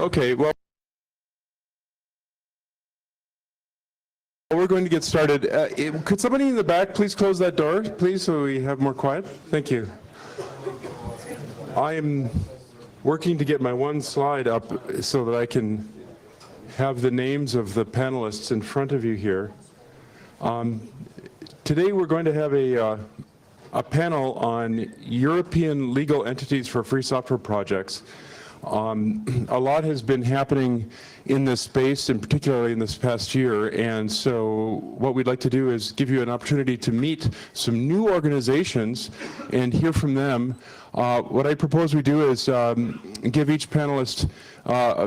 Okay, well, we're going to get started. Could somebody in the back please close that door, please, so we have more quiet? Thank you. I am working to get my one slide up so that I can have the names of the panelists in front of you here. Today we're going to have a panel on European legal entities for free software projects. A lot has been happening in this space, and particularly in this past year, and so what we'd like to do is give you an opportunity to meet some new organizations and hear from them. What I propose we do is give each panelist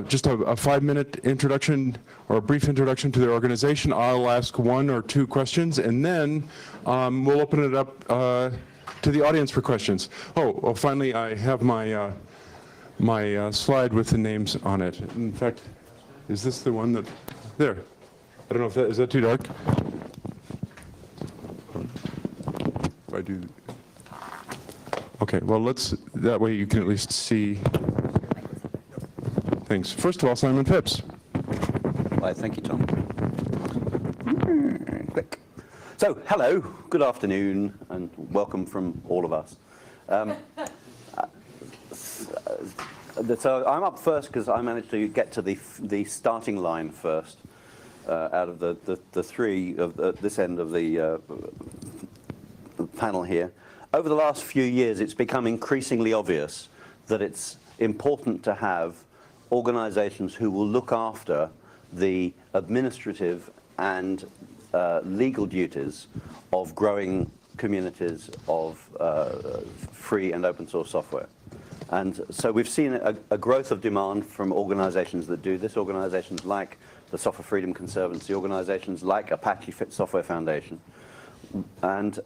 just a 5-minute introduction or a brief introduction to their organization. I'll ask 1 or 2 questions, and then we'll open it up to the audience for questions. Oh, finally, I have my my slide with the names on it. In fact, is this the one that, there? I don't know if that, is that too dark? If I do, okay, well that way you can at least see things. First of all, Simon Phipps. Right, thank you, Tom. Quick. So, hello, good afternoon, and welcome from all of us. So I'm up first because I managed to get to the starting line first out of the 3 of this end of the panel here. Over the last few years, it's become increasingly obvious that it's important to have organizations who will look after the administrative and legal duties of growing communities of free and open source software. And so we've seen a growth of demand from organizations that do this, organizations like the Software Freedom Conservancy, organizations like Apache Software Foundation. And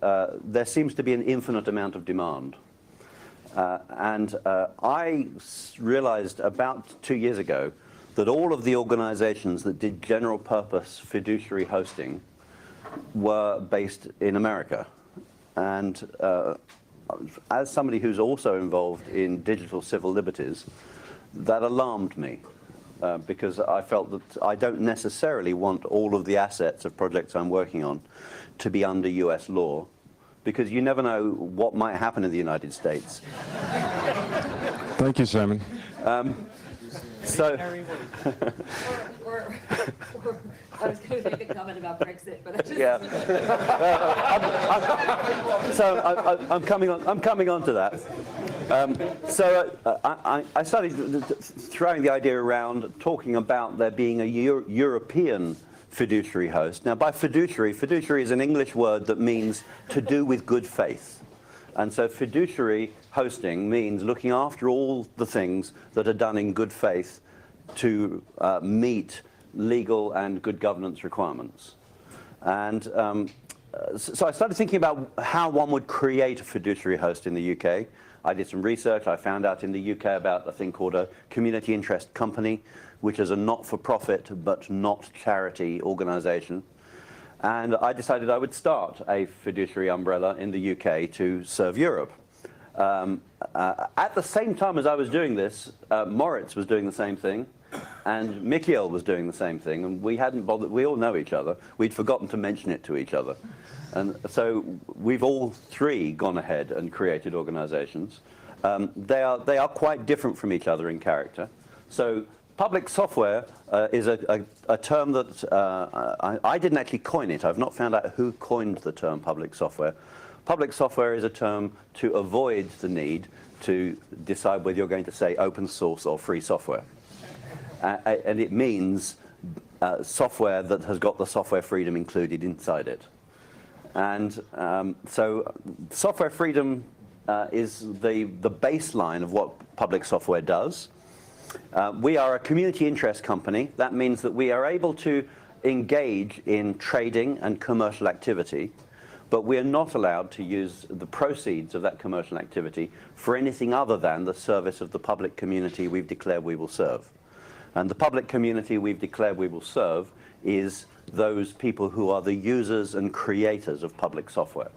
there seems to be an infinite amount of demand. I realized about 2 years ago that all of the organizations that did general purpose fiduciary hosting were based in America. And as somebody who's also involved in digital civil liberties, that alarmed me because I felt that I don't necessarily want all of the assets of projects I'm working on to be under US law, because you never know what might happen in the United States. Thank you, Simon. So, I was going to make a comment about Brexit, but I just... Yeah. I'm coming on to that. I started throwing the idea around, talking about there being a European fiduciary host. Now, by fiduciary is an English word that means to do with good faith. And so fiduciary hosting means looking after all the things that are done in good faith to meet legal and good governance requirements. And so I started thinking about how one would create a fiduciary host in the UK. I did some research. I found out in the UK about a thing called a community interest company, which is a not-for-profit but not charity organization. And I decided I would start a fiduciary umbrella in the UK to serve Europe. At the same time as I was doing this, Moritz was doing the same thing, and Michiel was doing the same thing, and we hadn't bothered. We all know each other. We'd forgotten to mention it to each other. And so we've all 3 gone ahead and created organizations. They are quite different from each other in character. So public software is a term that I didn't actually coin it. I've not found out who coined the term public software. Public software is a term to avoid the need to decide whether you're going to say open source or free software. And it means software that has got the software freedom included inside it. And so software freedom is the baseline of what public software does. We are a community interest company. That means that we are able to engage in trading and commercial activity, but we are not allowed to use the proceeds of that commercial activity for anything other than the service of the public community we've declared we will serve. And the public community we've declared we will serve is those people who are the users and creators of public software.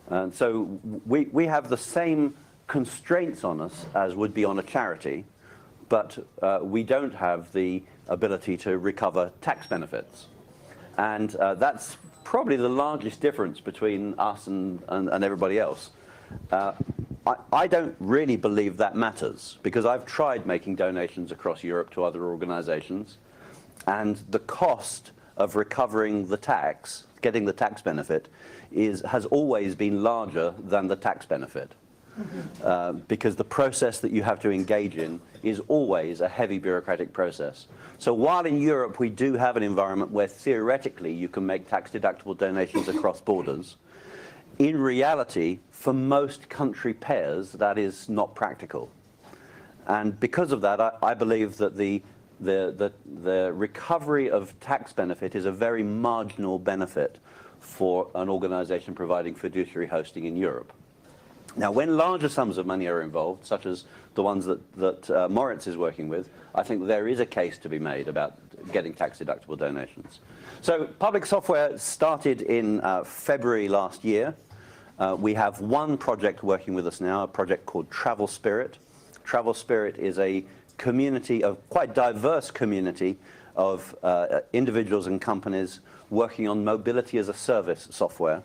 And so we have the same constraints on us as would be on a charity, but we don't have the ability to recover tax benefits. And that's probably the largest difference between us and everybody else. I don't really believe that matters, because I've tried making donations across Europe to other organizations, and the cost of recovering the tax, getting the tax benefit, has always been larger than the tax benefit. Because the process that you have to engage in is always a heavy bureaucratic process. So while in Europe we do have an environment where theoretically you can make tax-deductible donations across borders, in reality, for most country pairs, that is not practical. And because of that, I believe that the recovery of tax benefit is a very marginal benefit for an organization providing fiduciary hosting in Europe. Now, when larger sums of money are involved, such as the ones that Moritz is working with, I think there is a case to be made about getting tax-deductible donations. So public software started in February last year. We have one project working with us now, a project called Travel Spirit. Travel Spirit is a community, a quite diverse community of individuals and companies working on mobility as a service software.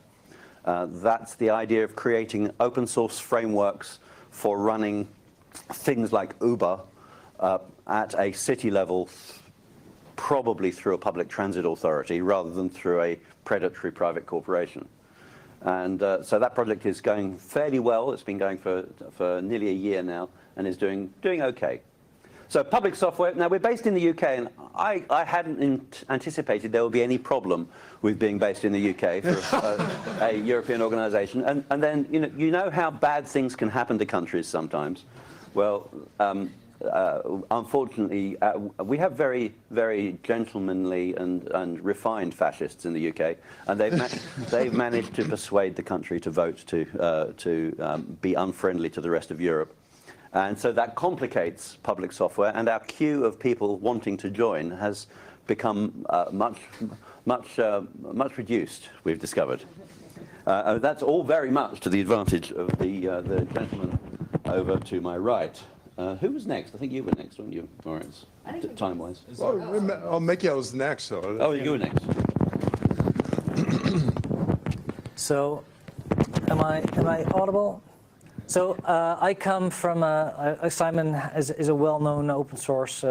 That's the idea of creating open source frameworks for running things like Uber at a city level, probably through a public transit authority rather than through a predatory private corporation. And so that project is going fairly well. It's been going for nearly a year now and is doing okay. So public software, now we're based in the UK, and I hadn't anticipated there would be any problem with being based in the UK for a European organization. And then, you know how bad things can happen to countries sometimes. Well, unfortunately, we have very, very gentlemanly and refined fascists in the UK, and they've managed to persuade the country to vote to be unfriendly to the rest of Europe. And so that complicates public software, and our queue of people wanting to join has become much reduced, we've discovered. That's all very much to the advantage of the gentleman over to my right. Who was next? I think you were next, weren't you, Moritz, time-wise? Well, Mickey was next. So Oh, you were next. So, am I audible? So I come from Simon is a well-known open source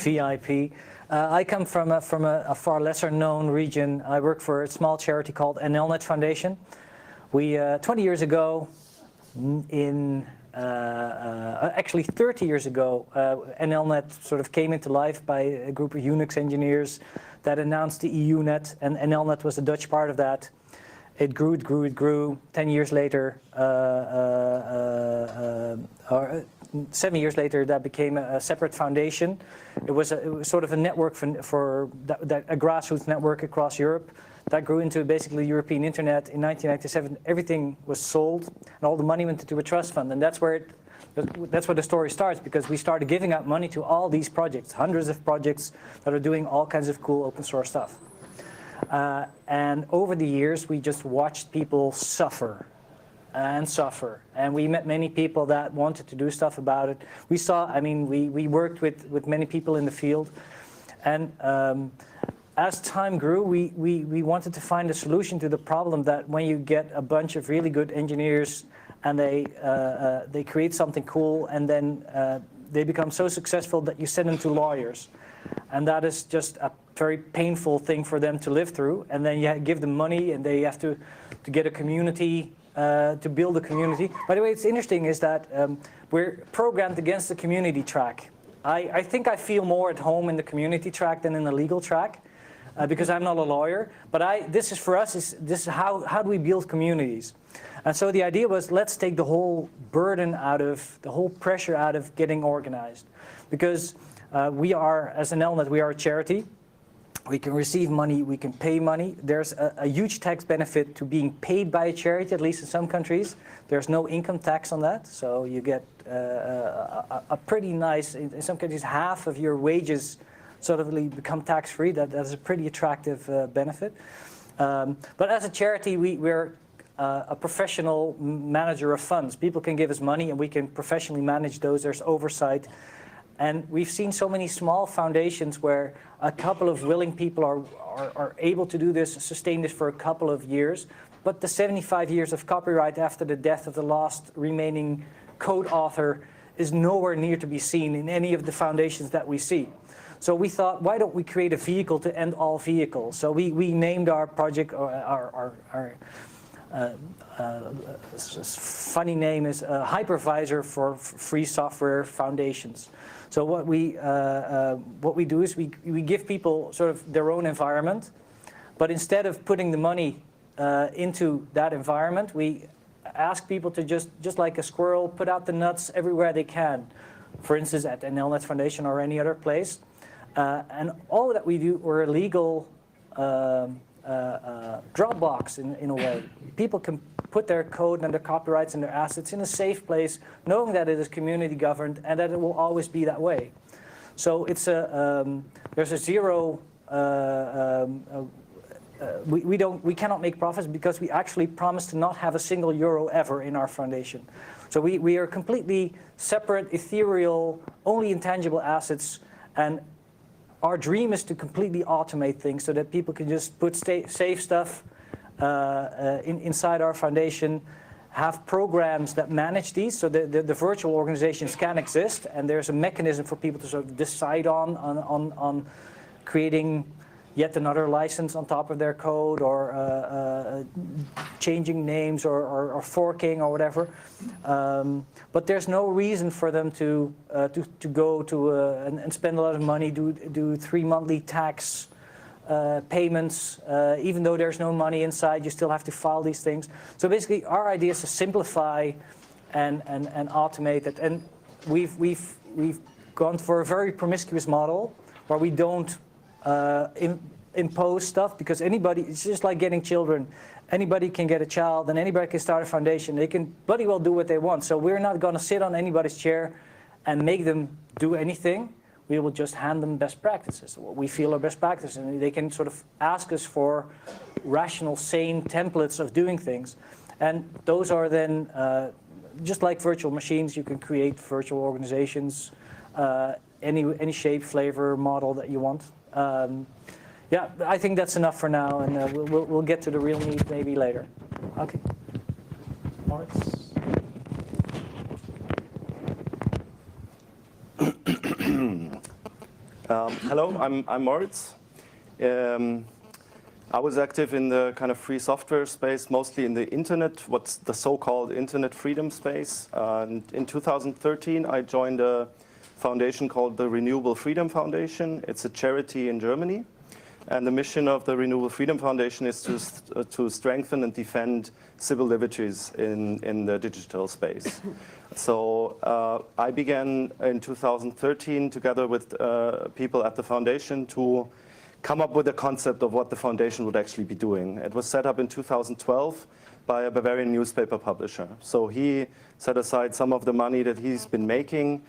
VIP. I come from a far lesser-known region. I work for a small charity called NLNet Foundation. We 20 years ago, actually 30 years ago, NLNet sort of came into life by a group of Unix engineers that announced the EUnet, and NLNet was the Dutch part of that. It grew, it grew, it grew. 10 years later, or 7 years later, that became a separate foundation. It was sort of a network for a grassroots network across Europe. That grew into basically European internet. In 1997, everything was sold, and all the money went into a trust fund. And that's where the story starts, because we started giving out money to all these projects, hundreds of projects that are doing all kinds of cool open source stuff. And over the years, we just watched people suffer and suffer. And we met many people that wanted to do stuff about it. We saw, we worked with many people in the field. And as time grew, we wanted to find a solution to the problem that when you get a bunch of really good engineers and they create something cool, and then they become so successful that you send them to lawyers. And that is just a very painful thing for them to live through. And then you give them money, and they have to get a community, to build a community. By the way, it's interesting is that we're programmed against the community track. I think I feel more at home in the community track than in the legal track, because I'm not a lawyer. But this is for us, this is how do we build communities? And so the idea was, let's take the whole burden out of, the whole pressure out of getting organized. Because we are, as an NLNet, we are a charity. We can receive money, we can pay money. There's a huge tax benefit to being paid by a charity, at least in some countries. There's no income tax on that, so you get a pretty nice, in some countries, half of your wages sort of become tax-free. That's a pretty attractive benefit. But as a charity, we're a professional manager of funds. People can give us money and we can professionally manage those. There's oversight. And we've seen so many small foundations where a couple of willing people are able to do this, sustain this for a couple of years. But the 75 years of copyright after the death of the last remaining code author is nowhere near to be seen in any of the foundations that we see. So we thought, why don't we create a vehicle to end all vehicles? So we named our project, our funny name is Hypervisor for Free Software Foundations. So what we do is we give people sort of their own environment, but instead of putting the money into that environment, we ask people to just like a squirrel, put out the nuts everywhere they can. For instance, at an LNet Foundation or any other place. And all that we do, we're a legal Dropbox in a way. People can put their code and their copyrights and their assets in a safe place, knowing that it is community governed and that it will always be that way. So it's there's a zero. We cannot make profits because we actually promise to not have a single euro ever in our foundation. So we are completely separate, ethereal, only intangible assets, and our dream is to completely automate things so that people can just put safe stuff inside our foundation, have programs that manage these, so the virtual organizations can exist, and there's a mechanism for people to sort of decide on creating yet another license on top of their code, or changing names, or forking, or whatever. But there's no reason for them to go to and spend a lot of money, do 3 monthly tax payments, even though there's no money inside. You still have to file these things. So basically, our idea is to simplify and automate it. And we've gone for a very promiscuous model where we don't impose stuff, because anybody, it's just like getting children. Anybody can get a child and anybody can start a foundation. They can bloody well do what they want. So we're not going to sit on anybody's chair and make them do anything. We will just hand them best practices, what we feel are best practices. And they can sort of ask us for rational, sane templates of doing things. And those are then, just like virtual machines, you can create virtual organizations, any shape, flavor, model that you want. Yeah, I think that's enough for now, and we'll get to the real need maybe later. Okay. Moritz? Hello, I'm Moritz. I was active in the kind of free software space, mostly in the internet, what's the so-called internet freedom space. And in 2013, I joined a foundation called the Renewable Freedom Foundation. It's a charity in Germany. And the mission of the Renewable Freedom Foundation is to strengthen and defend civil liberties in the digital space. So I began in 2013 together with people at the foundation to come up with a concept of what the foundation would actually be doing. It was set up in 2012 by a Bavarian newspaper publisher. So he set aside some of the money that he's been making.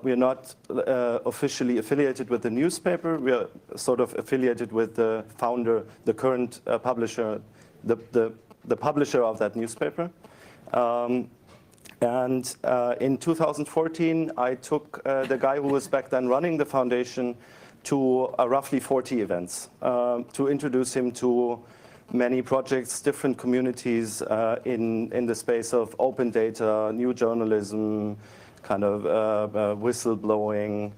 We are not officially affiliated with the newspaper. We are sort of affiliated with the founder, the current publisher, the publisher of that newspaper. And in 2014, I took the guy who was back then running the foundation to roughly 40 events to introduce him to many projects, different communities in the space of open data, new journalism, kind of whistleblowing,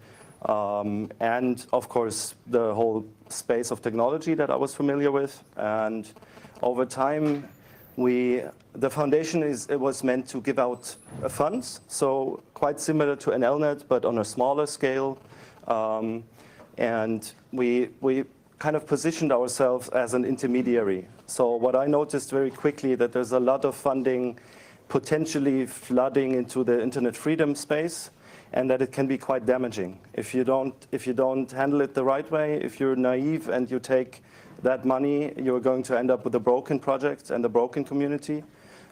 and of course the whole space of technology that I was familiar with. And over time, the foundation was meant to give out funds, so quite similar to an LNet, but on a smaller scale. And we kind of positioned ourselves as an intermediary. So what I noticed very quickly that there's a lot of funding potentially flooding into the internet freedom space, and that it can be quite damaging if you don't handle it the right way. If you're naive and you take that money, you're going to end up with a broken project and a broken community.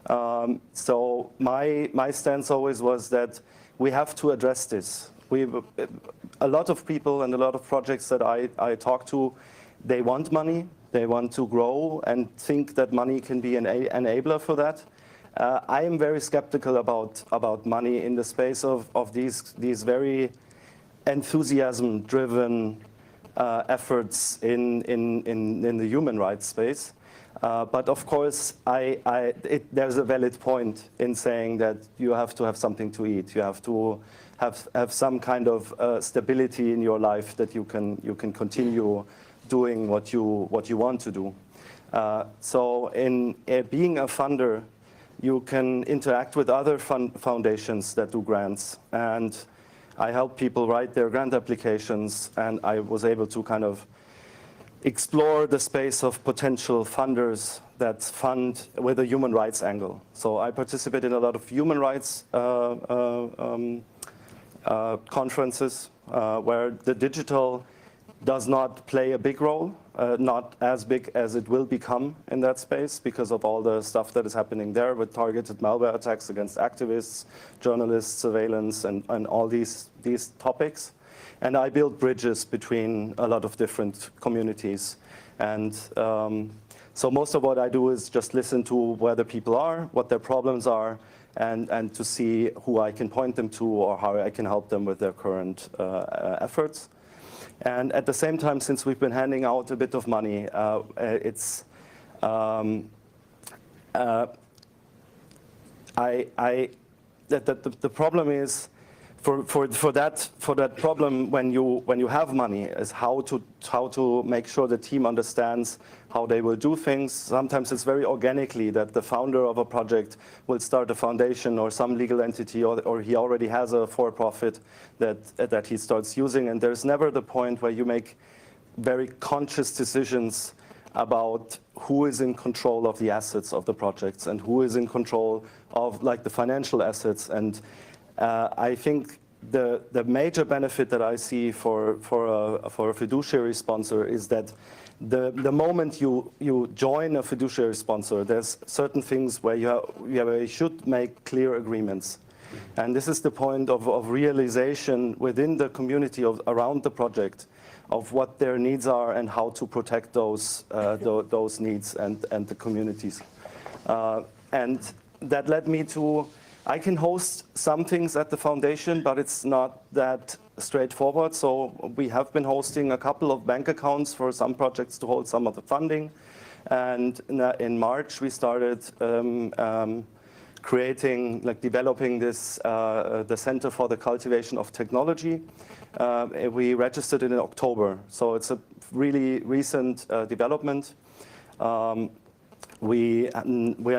So my stance always was that we have to address this. A lot of people and a lot of projects that I talk to, they want money, They want to grow and think that money can be an enabler for that. I am very skeptical about money in the space of these very enthusiasm-driven efforts in the human rights space. But of course, there's a valid point in saying that you have to have something to eat. You have to have some kind of stability in your life that you can continue doing what you want to do. So in being a funder, you can interact with other foundations that do grants. And I help people write their grant applications, and I was able to kind of explore the space of potential funders that fund with a human rights angle. So I participate in a lot of human rights conferences where the digital does not play a big role, not as big as it will become in that space because of all the stuff that is happening there with targeted malware attacks against activists, journalists, surveillance, and all these topics. And I build bridges between a lot of different communities. And so most of what I do is just listen to where the people are, what their problems are, and to see who I can point them to or how I can help them with their current efforts. And at the same time, since we've been handing out a bit of money, the problem is for that problem when you have money is how to make sure the team understands how they will do things. Sometimes it's very organically that the founder of a project will start a foundation or some legal entity, or he already has a for-profit that he starts using, and there's never the point where you make very conscious decisions about who is in control of the assets of the projects and who is in control of like the financial assets. And I think the major benefit that I see for a fiduciary sponsor is that the moment you join a fiduciary sponsor, there's certain things where you should make clear agreements. And this is the point of realization within the community around the project of what their needs are and how to protect those needs and the communities. And that led me to, I can host some things at the foundation, but it's not that straightforward. So we have been hosting a couple of bank accounts for some projects to hold some of the funding. And in March, we started developing this, the Center for the Cultivation of Technology. We registered it in October. So it's a really recent development. We are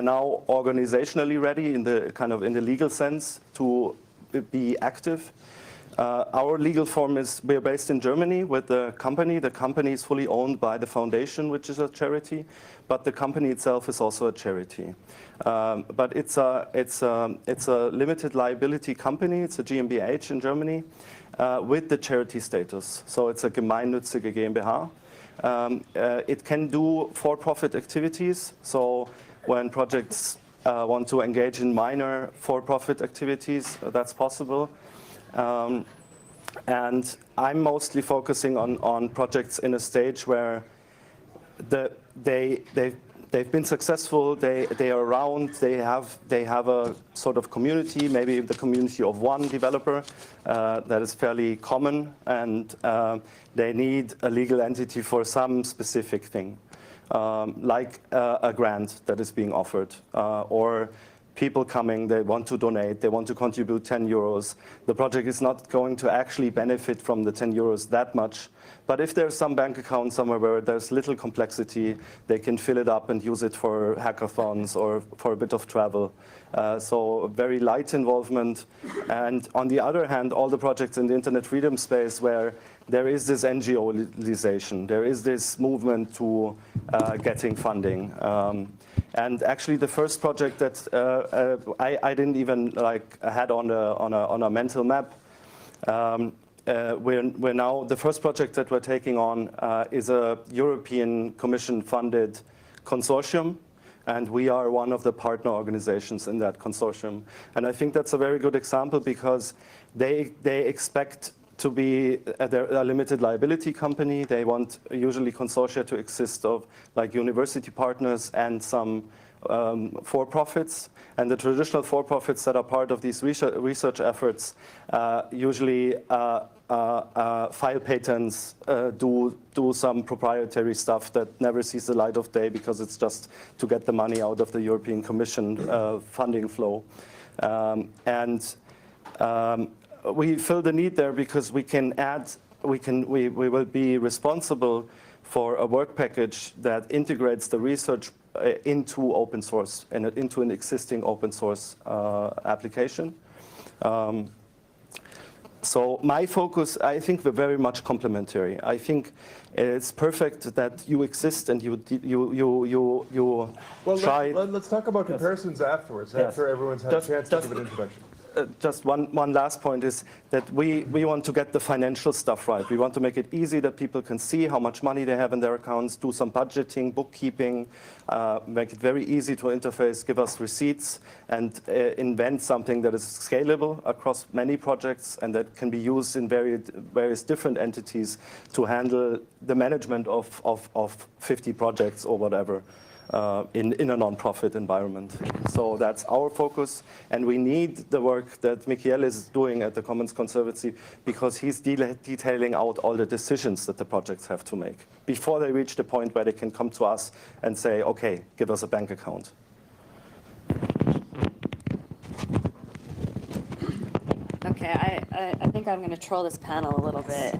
now organizationally ready in the legal sense to be active. Our legal form is, we're based in Germany with the company. The company is fully owned by the foundation, which is a charity, but the company itself is also a charity. But it's a limited liability company. It's a GmbH in Germany with the charity status. So it's a gemeinnützige GmbH. It can do for-profit activities. So when projects want to engage in minor for-profit activities, that's possible. And I'm mostly focusing on projects in a stage where they've been successful, they are around, they have a sort of community, maybe the community of one developer that is fairly common, and they need a legal entity for some specific thing, like a grant that is being offered, or people coming, they want to donate, they want to contribute 10 euros. The project is not going to actually benefit from the 10 euros that much. But if there's some bank account somewhere where there's little complexity, they can fill it up and use it for hackathons or for a bit of travel. So very light involvement. And on the other hand, all the projects in the internet freedom space where there is this NGOization, there is this movement to getting funding. And actually, the first project that I didn't even had on a mental map. We're now, the first project that we're taking on is a European Commission-funded consortium, and we are one of the partner organizations in that consortium. And I think that's a very good example because they expect to be a limited liability company. They want usually consortia to exist of like university partners and some for-profits. And the traditional for-profits that are part of these research efforts usually file patents, do some proprietary stuff that never sees the light of day because it's just to get the money out of the European Commission funding flow. We fill the need there because we can add, we will be responsible for a work package that integrates the research into open source and into an existing open source application. So my focus, I think we're very much complementary. I think it's perfect that you exist and you Well, try. let's talk about comparisons afterwards, after everyone's had a chance to give an introduction. Just one last point is that we want to get the financial stuff right. We want to make it easy that people can see how much money they have in their accounts, do some budgeting, bookkeeping, make it very easy to interface, give us receipts, and invent something that is scalable across many projects and that can be used in various different entities to handle the management of 50 projects or whatever. In a non-profit environment. So that's our focus, and we need the work that Michiel is doing at the Commons Conservancy because he's detailing out all the decisions that the projects have to make before they reach the point where they can come to us and say, okay, give us a bank account. Okay, I think I'm going to troll this panel a little bit.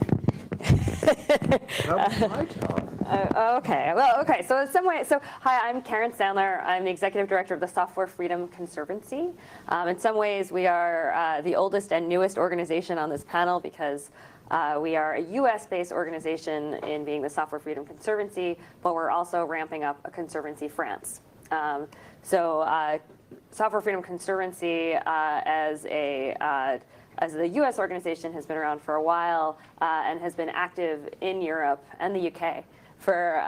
That was my job. Okay, well, okay, so in some way, hi, I'm Karen Sandler. I'm the executive director of the Software Freedom Conservancy. In some ways, we are the oldest and newest organization on this panel because we are a US-based organization in being the Software Freedom Conservancy, but we're also ramping up a Conservancy France. Software Freedom Conservancy as the US organization has been around for a while and has been active in Europe and the UK for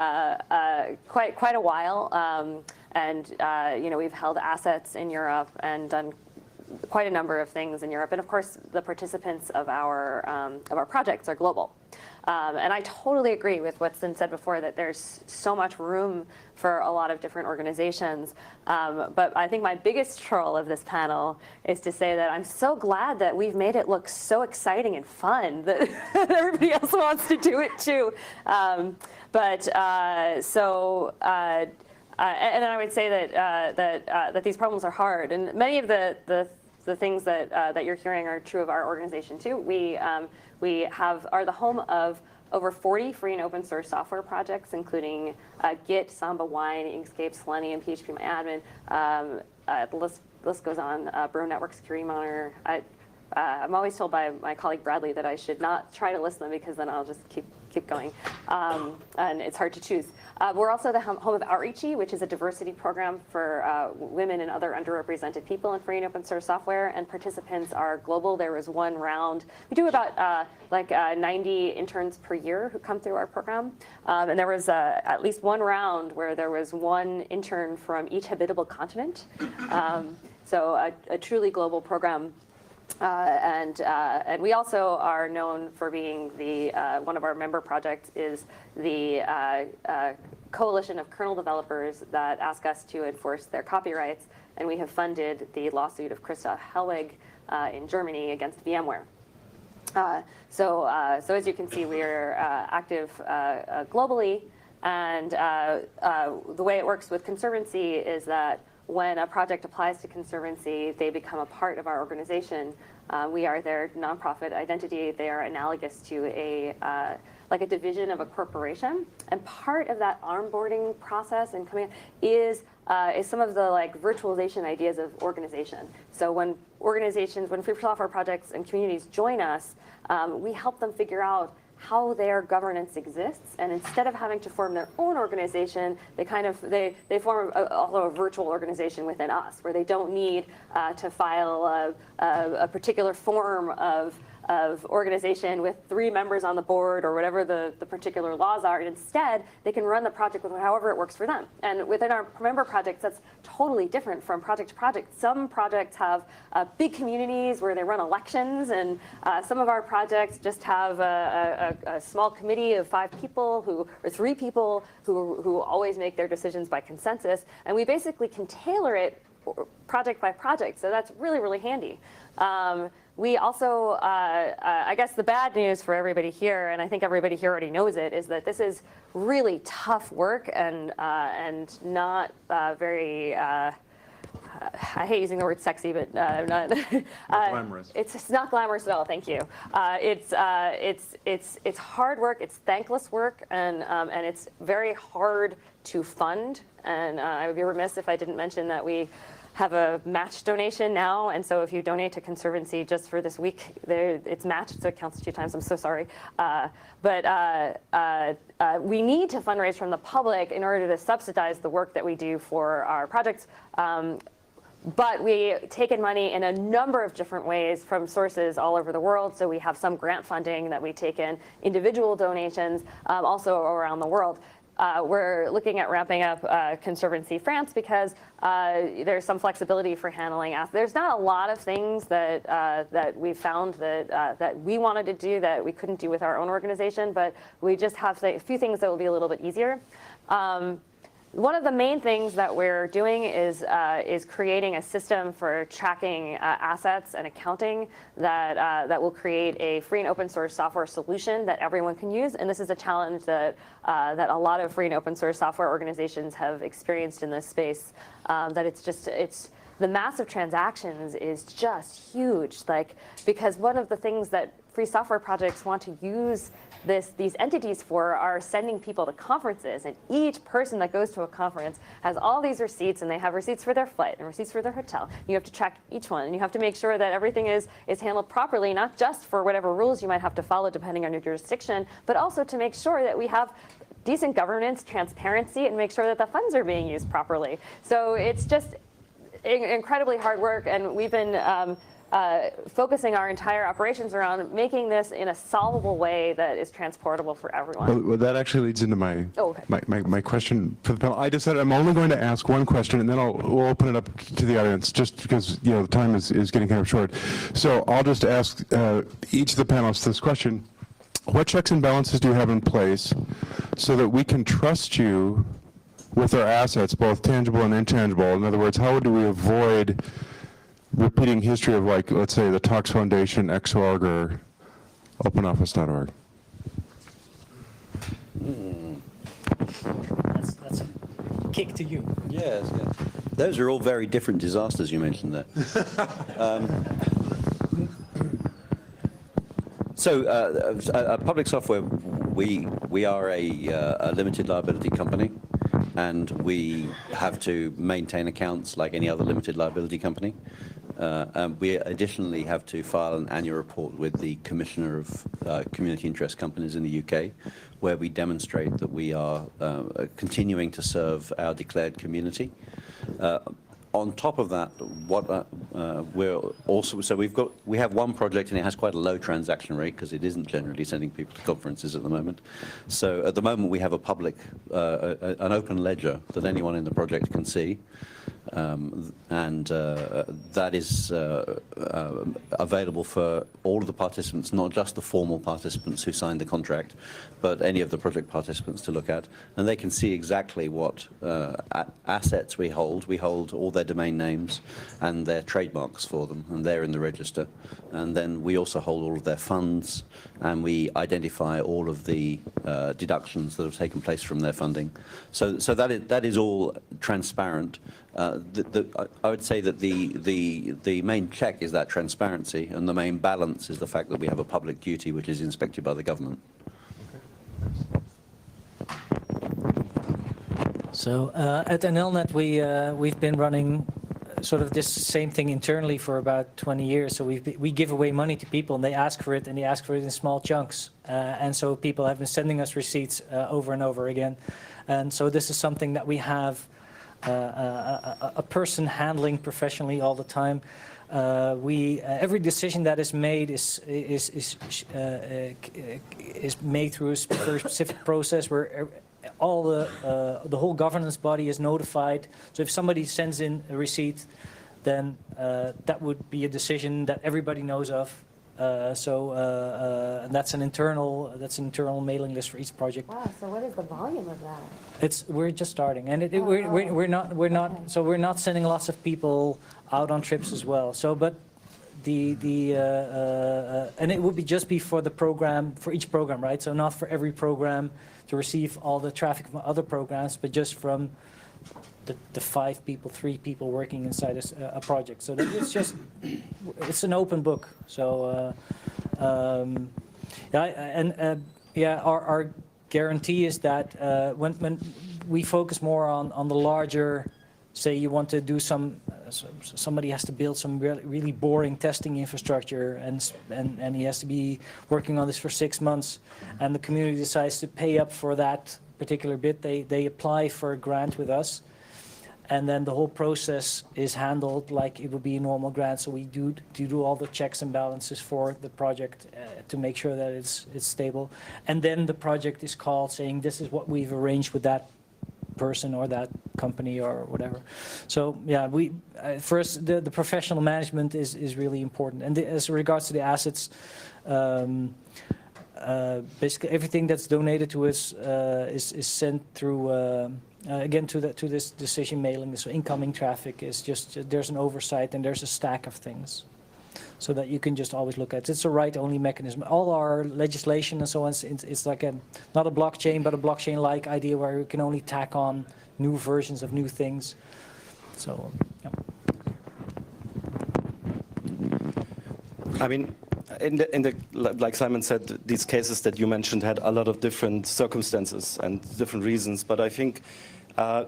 quite a while, we've held assets in Europe and done quite a number of things in Europe, and of course the participants of our projects are global. And I totally agree with what's been said before that there's so much room for a lot of different organizations. But I think my biggest troll of this panel is to say that I'm so glad that we've made it look so exciting and fun that everybody else wants to do it too. And then I would say that these problems are hard, and many of the things that you're hearing are true of our organization too. We are the home of over 40 free and open source software projects, including Git, Samba, Wine, Inkscape, Selenium, PHPMyAdmin. The list goes on. Bro Network Security Monitor. I'm always told by my colleague Bradley that I should not try to list them because then I'll just keep going, and it's hard to choose. We're also the home of Outreachy, which is a diversity program for women and other underrepresented people in free and open source software, and participants are global. There was one round. We do about 90 interns per year who come through our program, and there was at least one round where there was one intern from each habitable continent. So a truly global program. And we also are known for being one of our member projects is the coalition of kernel developers that ask us to enforce their copyrights, and we have funded the lawsuit of Christoph Hellwig in Germany against VMware. So as you can see, we are active globally, and the way it works with Conservancy is that when a project applies to Conservancy, they become a part of our organization. We are their nonprofit identity. They are analogous to a division of a corporation. And part of that onboarding process and coming is some of the virtualization ideas of organization. So when free software projects and communities join us, we help them figure out how their governance exists, and instead of having to form their own organization, they form a virtual organization within us, where they don't need to file a particular form of organization with 3 members on the board or whatever the particular laws are. And instead, they can run the project with however it works for them. And within our member projects, that's totally different from project to project. Some projects have big communities where they run elections, and some of our projects just have a small committee of 5 people or 3 people who always make their decisions by consensus. And we basically can tailor it project by project. So that's really, really handy. We also, I guess the bad news for everybody here, and I think everybody here already knows it, is that this is really tough work and not very, I hate using the word sexy, but not glamorous. It's not glamorous at all. Thank you. It's hard work. It's thankless work, and it's very hard to fund. And I would be remiss if I didn't mention that we have a match donation now, and so if you donate to Conservancy just for this week, it's matched, so it counts 2 times. I'm so sorry. But we need to fundraise from the public in order to subsidize the work that we do for our projects. But we take in money in a number of different ways from sources all over the world. So we have some grant funding that we take in, individual donations, also around the world. We're looking at ramping up Conservancy France because there's some flexibility for handling assets. There's not a lot of things that we found that we wanted to do that we couldn't do with our own organization, but we just have a few things that will be a little bit easier. One of the main things that we're doing is creating a system for tracking assets and accounting that will create a free and open source software solution that everyone can use. And this is a challenge that a lot of free and open source software organizations have experienced in this space. That the mass of transactions is just huge. Because one of the things that free software projects want to use these entities for are sending people to conferences, and each person that goes to a conference has all these receipts, and they have receipts for their flight and receipts for their hotel. You have to track each one, and you have to make sure that everything is handled properly, not just for whatever rules you might have to follow depending on your jurisdiction, but also to make sure that we have decent governance, transparency, and make sure that the funds are being used properly. So it's just incredibly hard work, and we've been focusing our entire operations around making this in a solvable way that is transportable for everyone. Well, that actually leads into my, okay. my question for the panel. I decided I'm only going to ask one question, and then we'll open it up to the audience, just because the time is getting kind of short. So I'll just ask each of the panelists this question. What checks and balances do you have in place so that we can trust you with our assets, both tangible and intangible? In other words, how do we avoid repeating history of, let's say, the Talks Foundation, XORG, or OpenOffice.org? That's a kick to you. Yes, yes. Those are all very different disasters you mentioned there. Public software, we are a limited liability company, and we have to maintain accounts like any other limited liability company. We additionally have to file an annual report with the Commissioner of Community Interest Companies in the UK, where we demonstrate that we are continuing to serve our declared community. On top of that, we have one project, and it has quite a low transaction rate because it isn't generally sending people to conferences at the moment. So at the moment, we have a public, an open ledger that anyone in the project can see. That is available for all of the participants, not just the formal participants who signed the contract, but any of the project participants to look at. And they can see exactly what assets we hold. We hold all their domain names and their trademarks for them, and they're in the register. And then we also hold all of their funds, and we identify all of the deductions that have taken place from their funding. So that is all transparent. I would say that the main check is that transparency, and the main balance is the fact that we have a public duty which is inspected by the government. So at NLNet, we've been running sort of this same thing internally for about 20 years. So we give away money to people, and they ask for it, in small chunks. And so people have been sending us receipts over and over again. And so this is something that we have a person handling professionally all the time. Every decision that is made is made through a very specific process where all the whole governance body is notified. So if somebody sends in a receipt, then that would be a decision that everybody knows of. And that's an internal mailing list for each project. Wow, so what is the volume of that? We're just starting, and we're not sending lots of people out on trips as well. So, but and it would just be for the program, for each program, right? So not for every program to receive all the traffic from other programs, but just from the 5 people, 3 people working inside a project. So that it's an open book. So our guarantee is that when we focus more on the larger, say you want to do somebody has to build some really boring testing infrastructure, and he has to be working on this for 6 months, and the community decides to pay up for that particular bit, they apply for a grant with us. And then the whole process is handled like it would be a normal grant. So we do all the checks and balances for the project to make sure that it's stable. And then the project is called saying this is what we've arranged with that person or that company or whatever. So yeah, first the professional management is really important. And as regards to the assets, basically everything that's donated to us is sent through. Again, to this decision mailing, so incoming traffic is just, there's an oversight and there's a stack of things so that you can just always look at it. It's a write-only mechanism. All our legislation and so on, it's like not a blockchain, but a blockchain-like idea where you can only tack on new versions of new things. So, yeah. I mean, like Simon said, these cases that you mentioned had a lot of different circumstances and different reasons, but I think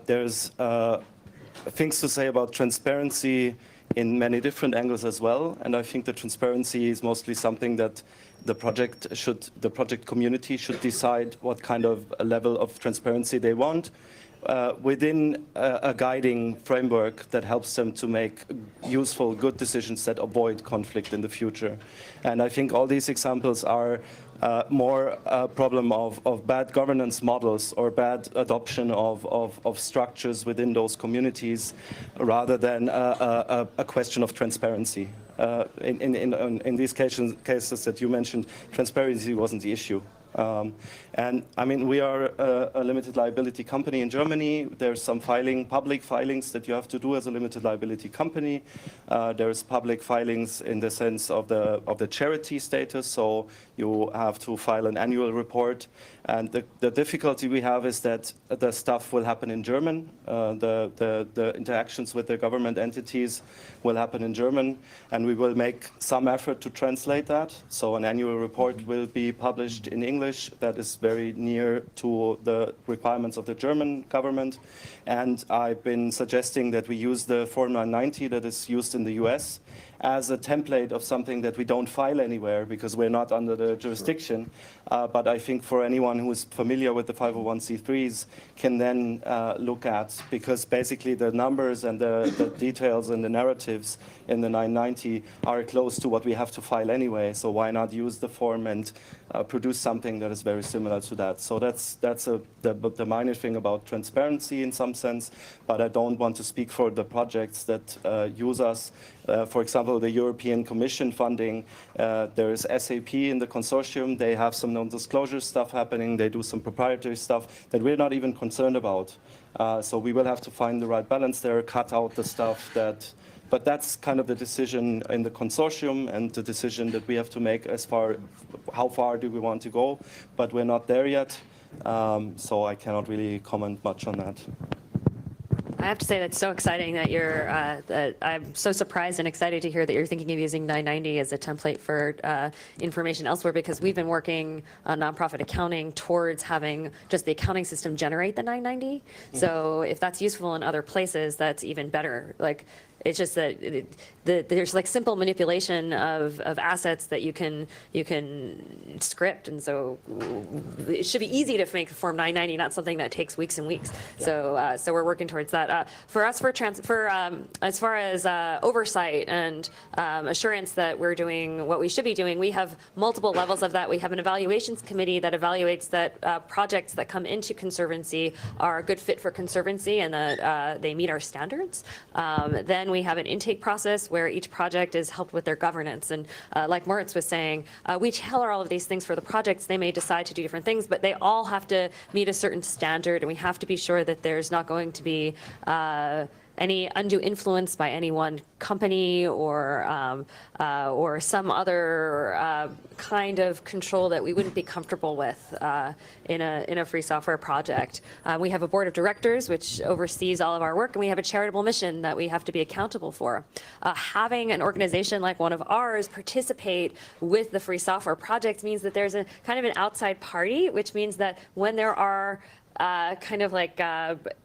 there's things to say about transparency in many different angles as well, and I think the transparency is mostly something that the project community should decide what kind of a level of transparency they want within a guiding framework that helps them to make useful, good decisions that avoid conflict in the future. And I think all these examples are more a problem of bad governance models or bad adoption of structures within those communities rather than a question of transparency. In these cases that you mentioned, transparency wasn't the issue. And I mean, we are a limited liability company in Germany. There's some public filings that you have to do as a limited liability company. There's public filings in the sense of the charity status, so you have to file an annual report. And the difficulty we have is that the stuff will happen in German. The interactions with the government entities will happen in German, and we will make some effort to translate that. So an annual report will be published in English that is very near to the requirements of the German government. And I've been suggesting that we use the Form 990 that is used in the US as a template of something that we don't file anywhere because we're not under the jurisdiction. But I think for anyone who is familiar with the 501c3s can then look at, because basically the numbers and the details and the narratives in the 990 are close to what we have to file anyway. So why not use the form and produce something that is very similar to that? So that's the minor thing about transparency in some sense, but I don't want to speak for the projects that use us. For example, the European Commission funding, there is SAP in the consortium. They have some non-disclosure stuff happening. They do some proprietary stuff that we're not even concerned about. So we will have to find the right balance there, cut out the stuff that, but that's kind of the decision in the consortium and the decision that we have to make as far, how far do we want to go, but we're not there yet. So I cannot really comment much on that. I have to say that's so exciting that you're, I'm so surprised and excited to hear that you're thinking of using 990 as a template for information elsewhere, because we've been working on nonprofit accounting towards having just the accounting system generate the 990. So if that's useful in other places, that's even better. Like, it's just that there's like simple manipulation of assets that you can script, and so it should be easy to make Form 990, not something that takes weeks and weeks. So so we're working towards that. For us, as far as oversight and assurance that we're doing what we should be doing, we have multiple levels of that. We have an evaluations committee that evaluates that projects that come into Conservancy are a good fit for Conservancy and that they meet our standards. Then we have an intake process where each project is helped with their governance. And like Moritz was saying, we tailor all of these things for the projects. They may decide to do different things, but they all have to meet a certain standard, and we have to be sure that there's not going to be any undue influence by any one company or some other kind of control that we wouldn't be comfortable with in a free software project. We have a board of directors which oversees all of our work, and we have a charitable mission that we have to be accountable for. Having an organization like one of ours participate with the free software project means that there's a kind of an outside party, which means that when there are kind of like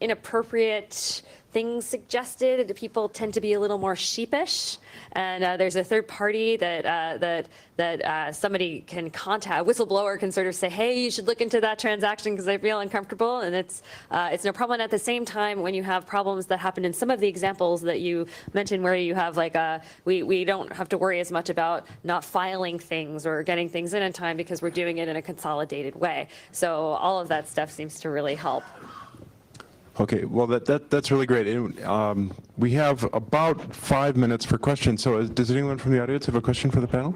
inappropriate things suggested, people tend to be a little more sheepish, and there's a third party that somebody can contact. A whistleblower can sort of say, "Hey, you should look into that transaction because I feel uncomfortable," and it's no problem. And at the same time, when you have problems that happen in some of the examples that you mentioned, where you have like we don't have to worry as much about not filing things or getting things in time because we're doing it in a consolidated way. So all of that stuff seems to really help. Okay, well, that's really great. We have about 5 minutes for questions. So does anyone from the audience have a question for the panel?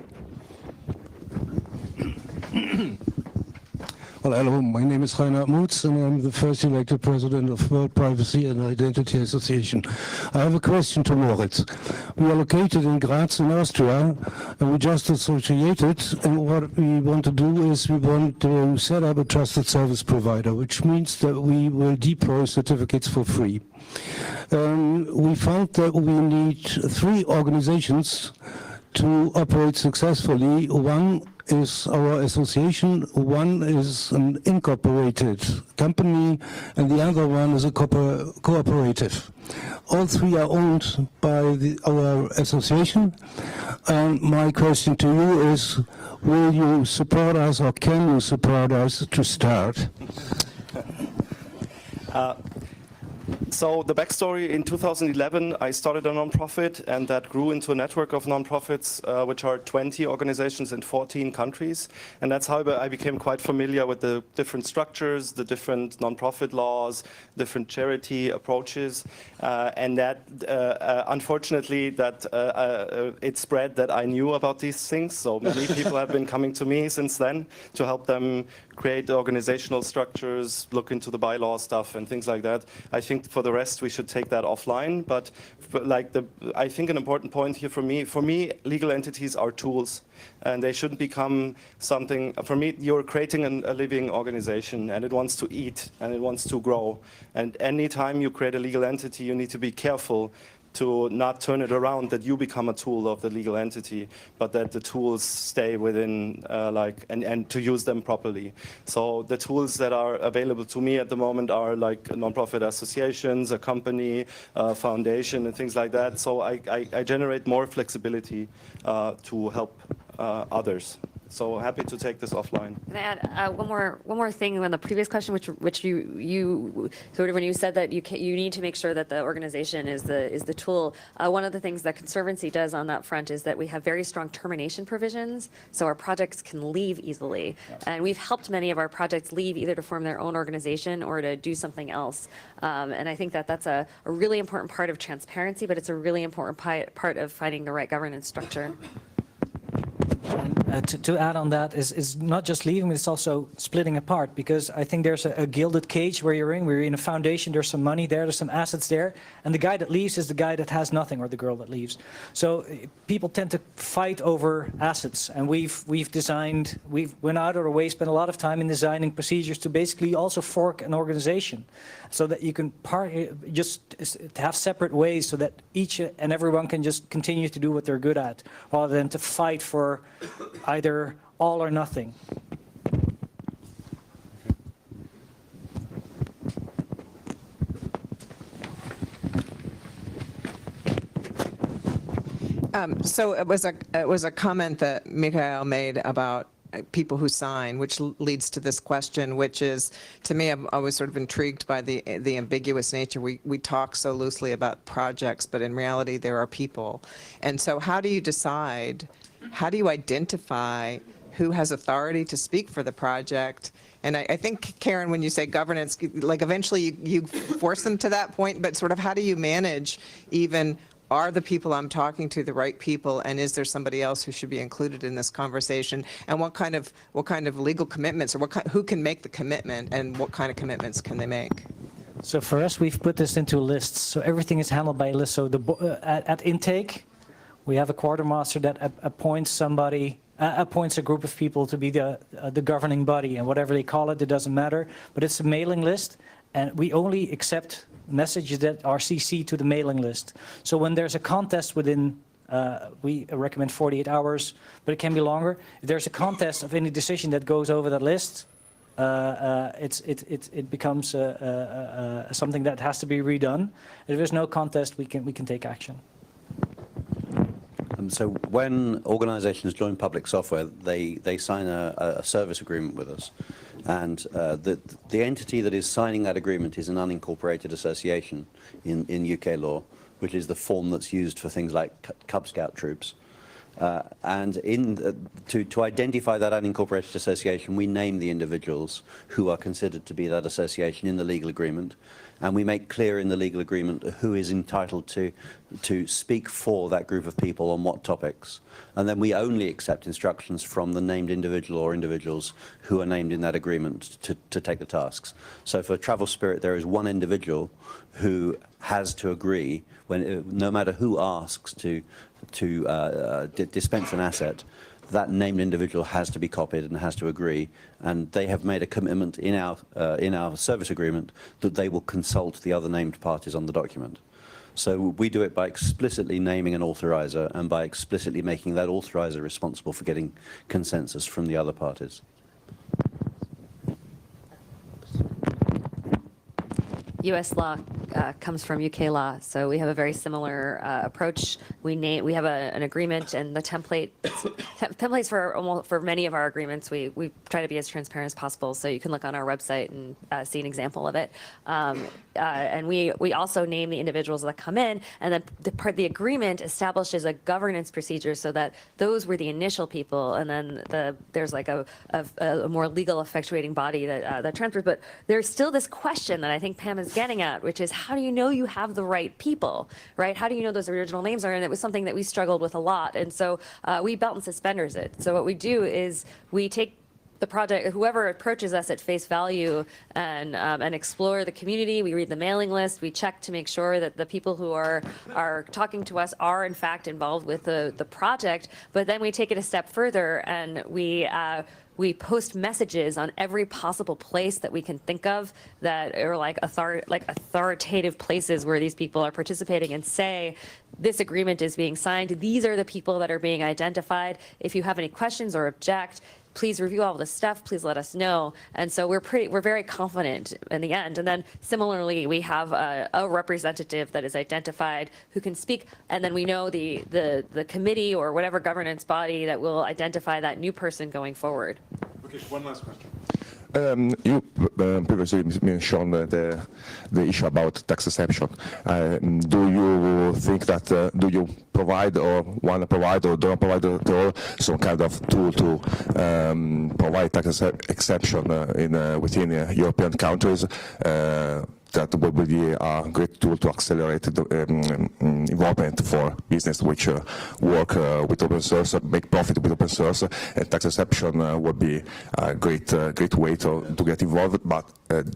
Well, hello, my name is Reinhard Mutz, and I'm the first elected president of World Privacy and Identity Association. I have a question to Moritz. We are located in Graz in Austria, and we just associated, and what we want to do is we want to set up a trusted service provider, which means that we will deploy certificates for free. We found that we need 3 organizations to operate successfully. One is our association, one is an incorporated company, and the other one is a cooperative. All 3 are owned by our association. And my question to you is, will you support us, or can you support us to start? So the backstory, in 2011, I started a nonprofit, and that grew into a network of nonprofits, which are 20 organizations in 14 countries. And that's how I became quite familiar with the different structures, the different nonprofit laws, different charity approaches. And that, unfortunately, that it spread that I knew about these things. So many people have been coming to me since then to help them create organizational structures, look into the bylaw stuff and things like that. I think for the rest, we should take that offline. But like I think an important point here for me, legal entities are tools, and they shouldn't become something. For me, you're creating a living organization, and it wants to eat, and it wants to grow. And anytime you create a legal entity, you need to be careful to not turn it around, that you become a tool of the legal entity, but that the tools stay within, and to use them properly. So the tools that are available to me at the moment are like nonprofit associations, a company, a foundation, and things like that. So I generate more flexibility to help others. So happy to take this offline. Can I add one more thing on the previous question, which you sort of, when you said that you need to make sure that the organization is the tool. One of the things that Conservancy does on that front is that we have very strong termination provisions, so our projects can leave easily. Yes. And we've helped many of our projects leave either to form their own organization or to do something else. And I think that that's a really important part of transparency, but it's a really important part of finding the right governance structure. To add on that is not just leaving, it's also splitting apart, because I think there's a gilded cage where you're in. We're in a foundation, there's some money there, there's some assets there, and the guy that leaves is the guy that has nothing, or the girl that leaves. So people tend to fight over assets, and we've went out of our way, spent a lot of time in designing procedures to basically also fork an organization, so that you can just have separate ways, so that each and everyone can just continue to do what they're good at, rather than to fight for either all or nothing. So it was a comment that Mikhail made about people who sign, which leads to this question, which is, to me, I was sort of intrigued by the ambiguous nature. We talk so loosely about projects, but in reality, there are people. And so how do you decide, how do you identify who has authority to speak for the project? And I think, Karen, when you say governance, like eventually you force them to that point, but sort of how do you manage even, are the people I'm talking to the right people, and is there somebody else who should be included in this conversation? And what kind of legal commitments, or who can make the commitment, and what kind of commitments can they make? So for us, we've put this into lists. So everything is handled by a list. So at intake, we have a quartermaster that appoints somebody, appoints a group of people to be the governing body, and whatever they call it, it doesn't matter. But it's a mailing list, and we only accept messages that are CC'd to the mailing list. So when there's a contest within, we recommend 48 hours, but it can be longer. If there's a contest of any decision that goes over that list, it becomes something that has to be redone. If there's no contest, we can take action. So when organizations join public software, they sign a service agreement with us. And the entity that is signing that agreement is an unincorporated association in UK law, which is the form that's used for things like Cub Scout troops. And to identify that unincorporated association, we name the individuals who are considered to be that association in the legal agreement. And we make clear in the legal agreement who is entitled to speak for that group of people on what topics. And then we only accept instructions from the named individual or individuals who are named in that agreement to take the tasks. So for Travel Spirit, there is one individual who has to agree, no matter who asks to dispense an asset, that named individual has to be copied and has to agree, and they have made a commitment in our service agreement that they will consult the other named parties on the document. So we do it by explicitly naming an authorizer and by explicitly making that authorizer responsible for getting consensus from the other parties. U.S. law comes from UK law, so we have a very similar approach. We have an agreement, and the templates for many of our agreements. We try to be as transparent as possible, so you can look on our website and see an example of it. And we also name the individuals that come in, and then the agreement establishes a governance procedure so that those were the initial people, and then there's like a more legal effectuating body that transfers. But there's still this question that I think Pam is getting at, which is, how do you know you have the right people, right? How do you know those original names are? And it was something that we struggled with a lot. And so we belt and suspenders it. So what we do is we take the project, whoever approaches us at face value, and explore the community. We read the mailing list. We check to make sure that the people who are talking to us are in fact involved with the project. But then we take it a step further, and we post messages on every possible place that we can think of that are like authoritative places where these people are participating, and say, this agreement is being signed. These are the people that are being identified. If you have any questions or object, please review all this stuff. Please let us know. And so we're very confident in the end. And then similarly, we have a representative that is identified who can speak, and then we know the committee or whatever governance body that will identify that new person going forward. Okay, one last question. You previously mentioned the issue about tax exception. Do you think that, do you provide or want to provide or don't provide at all some kind of tool to provide tax exception within European countries? That would be a great tool to accelerate the involvement for business which work with open source, make profit with open source, and tax exception would be a great way to get involved. But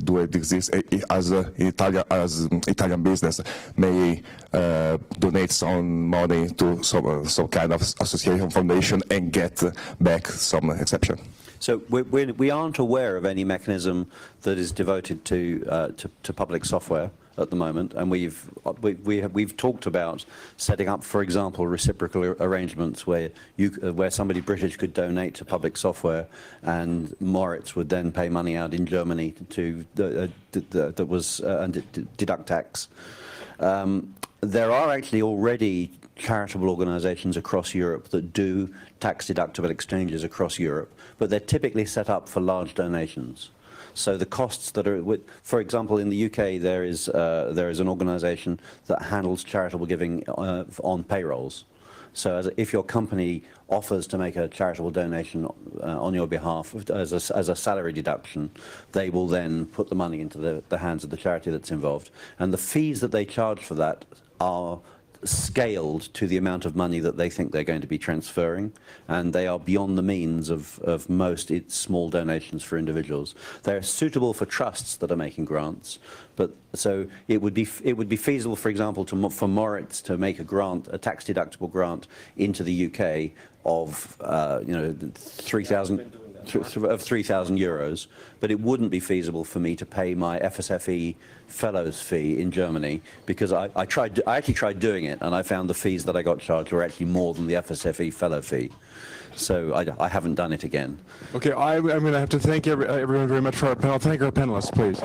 do it exist as Italian business may donate some money to some kind of association foundation and get back some exception? So we aren't aware of any mechanism that is devoted to public software at the moment, and we've talked about setting up, for example, reciprocal arrangements where somebody British could donate to public software, and Moritz would then pay money out in Germany to deduct tax. There are actually already charitable organizations across Europe that do tax-deductible exchanges across Europe, but they're typically set up for large donations. So the costs that are, for example, in the UK, there is an organization that handles charitable giving on payrolls. So if your company offers to make a charitable donation on your behalf as a salary deduction, they will then put the money into the hands of the charity that's involved. And the fees that they charge for that are scaled to the amount of money that they think they're going to be transferring, and they are beyond the means of most small donations for individuals. They're suitable for trusts that are making grants, but so it would be feasible, for example, for Moritz to make a grant, a tax-deductible grant into the UK of 3,000 euros, but it wouldn't be feasible for me to pay my FSFE fellows fee in Germany, because I actually tried doing it, and I found the fees that I got charged were actually more than the FSFE fellow fee. So I haven't done it again. Okay, I'm going to have to thank everyone very much for our panel. Thank our panelists, please.